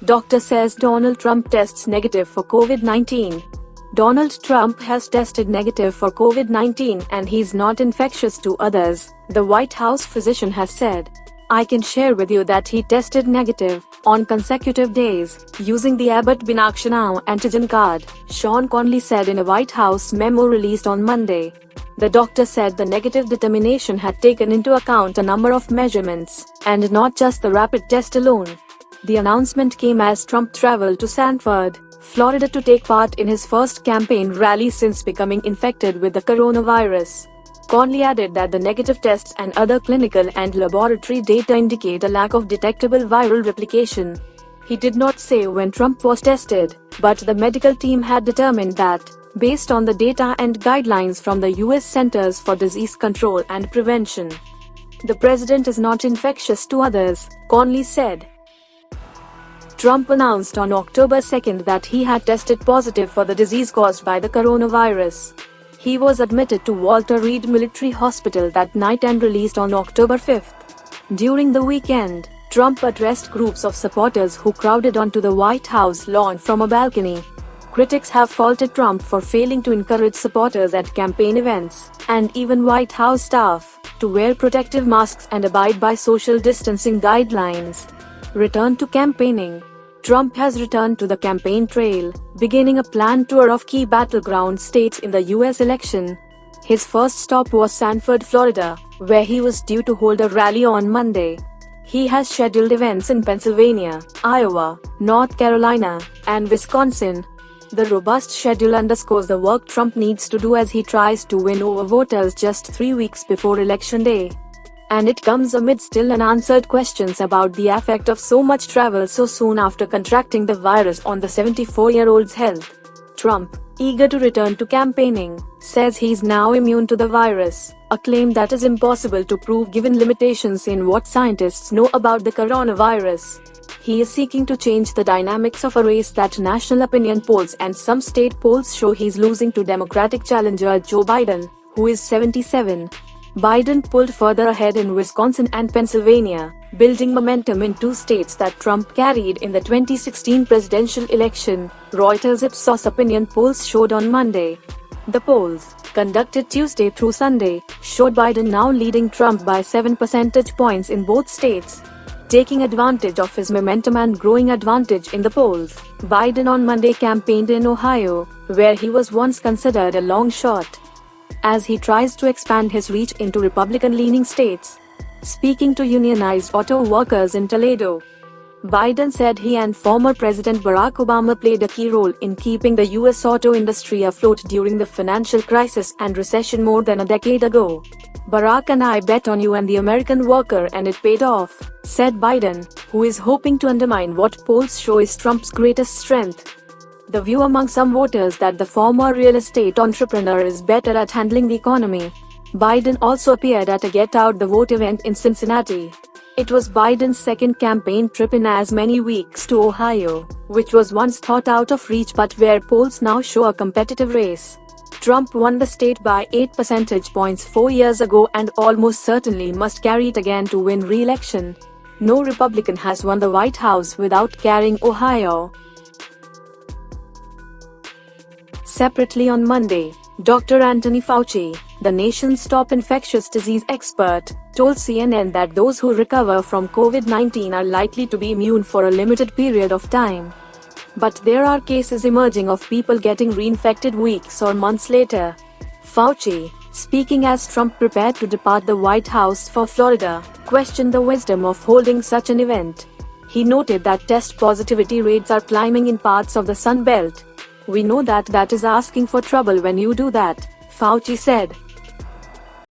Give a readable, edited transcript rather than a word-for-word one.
Doctor says Donald Trump tests negative for COVID-19. Donald Trump has tested negative for COVID-19 and he's not infectious to others, the White House physician has said. I can share with you that he tested negative on consecutive days using the Abbot BinaxNOW antigen card, Sean Conley said in a White House memo released on Monday. The doctor said the negative determination had taken into account a number of measurements, and not just the rapid test alone. The announcement came as Trump traveled to Sanford, Florida to take part in his first campaign rally since becoming infected with the coronavirus. Conley added that the negative tests and other clinical and laboratory data indicate a lack of detectable viral replication. He did not say when Trump was tested, but the medical team had determined that, based on the data and guidelines from the U.S. Centers for Disease Control and Prevention, the president is not infectious to others, Conley said. Trump announced on October 2 that he had tested positive for the disease caused by the coronavirus. He was admitted to Walter Reed Military Hospital that night and released on October 5. During the weekend, Trump addressed groups of supporters who crowded onto the White House lawn from a balcony. Critics have faulted Trump for failing to encourage supporters at campaign events, and even White House staff, to wear protective masks and abide by social distancing guidelines. Return to campaigning. Trump has returned to the campaign trail, beginning a planned tour of key battleground states in the U.S. election. His first stop was Sanford, Florida, where he was due to hold a rally on Monday. He has scheduled events in Pennsylvania, Iowa, North Carolina, and Wisconsin. The robust schedule underscores the work Trump needs to do as he tries to win over voters just 3 weeks before Election Day. And it comes amid still unanswered questions about the effect of so much travel so soon after contracting the virus on the 74-year-old's health. Trump, eager to return to campaigning, says he's now immune to the virus, a claim that is impossible to prove given limitations in what scientists know about the coronavirus. He is seeking to change the dynamics of a race that national opinion polls and some state polls show he's losing to Democratic challenger Joe Biden, who is 77. Biden pulled further ahead in Wisconsin and Pennsylvania, building momentum in two states that Trump carried in the 2016 presidential election, Reuters Ipsos opinion polls showed on Monday. The polls, conducted Tuesday through Sunday, showed Biden now leading Trump by 7 percentage points in both states. Taking advantage of his momentum and growing advantage in the polls, Biden on Monday campaigned in Ohio, where he was once considered a long shot, as he tries to expand his reach into Republican-leaning states. Speaking to unionized auto workers in Toledo, Biden said he and former President Barack Obama played a key role in keeping the U.S. auto industry afloat during the financial crisis and recession more than a decade ago. Barack and I bet on you and the American worker and it paid off, said Biden, who is hoping to undermine what polls show is Trump's greatest strength. The view among some voters that the former real estate entrepreneur is better at handling the economy. Biden also appeared at a Get Out the Vote event in Cincinnati. It was Biden's second campaign trip in as many weeks to Ohio, which was once thought out of reach but where polls now show a competitive race. Trump won the state by 8 percentage points 4 years ago and almost certainly must carry it again to win re-election. No Republican has won the White House without carrying Ohio. Separately on Monday, Dr. Anthony Fauci, the nation's top infectious disease expert, told CNN that those who recover from COVID-19 are likely to be immune for a limited period of time. But there are cases emerging of people getting reinfected weeks or months later. Fauci, speaking as Trump prepared to depart the White House for Florida, questioned the wisdom of holding such an event. He noted that test positivity rates are climbing in parts of the Sun Belt. We know that is asking for trouble when you do that, Fauci said.